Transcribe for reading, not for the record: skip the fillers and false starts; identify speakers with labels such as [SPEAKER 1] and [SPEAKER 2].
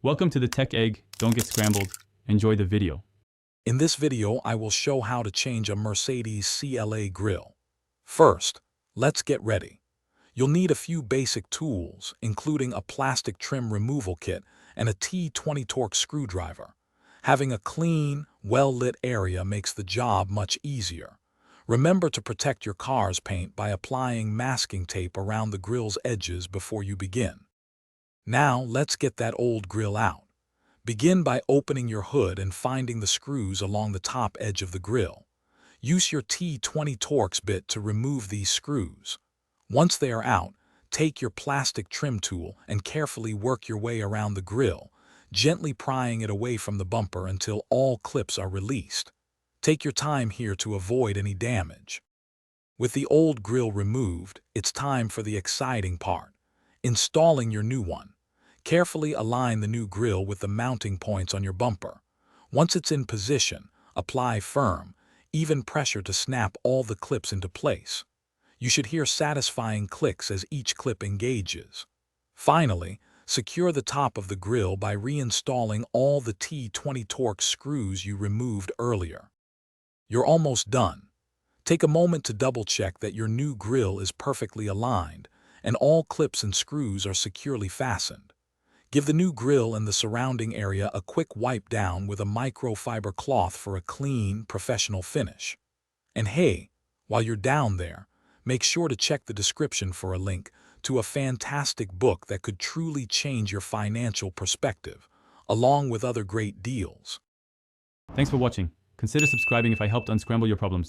[SPEAKER 1] Welcome to the Tech Egg. Don't get scrambled. Enjoy the video.
[SPEAKER 2] In this video, I will show how to change a Mercedes CLA grille. First, let's get ready. You'll need a few basic tools, including a plastic trim removal kit and a T20 Torx screwdriver. Having a clean, well-lit area makes the job much easier. Remember to protect your car's paint by applying masking tape around the grille's edges before you begin. Now, let's get that old grille out. Begin by opening your hood and finding the screws along the top edge of the grille. Use your T20 Torx bit to remove these screws. Once they are out, take your plastic trim tool and carefully work your way around the grille, gently prying it away from the bumper until all clips are released. Take your time here to avoid any damage. With the old grille removed, it's time for the exciting part: installing your new one. Carefully align the new grille with the mounting points on your bumper. Once it's in position, apply firm, even pressure to snap all the clips into place. You should hear satisfying clicks as each clip engages. Finally, secure the top of the grille by reinstalling all the T20 Torx screws you removed earlier. You're almost done. Take a moment to double-check that your new grille is perfectly aligned and all clips and screws are securely fastened. Give the new grille and the surrounding area a quick wipe down with a microfiber cloth for a clean, professional finish. And hey, while you're down there, make sure to check the description for a link to a fantastic book that could truly change your financial perspective, along with other great deals.
[SPEAKER 1] Thanks for watching. Consider subscribing if I helped unscramble your problems.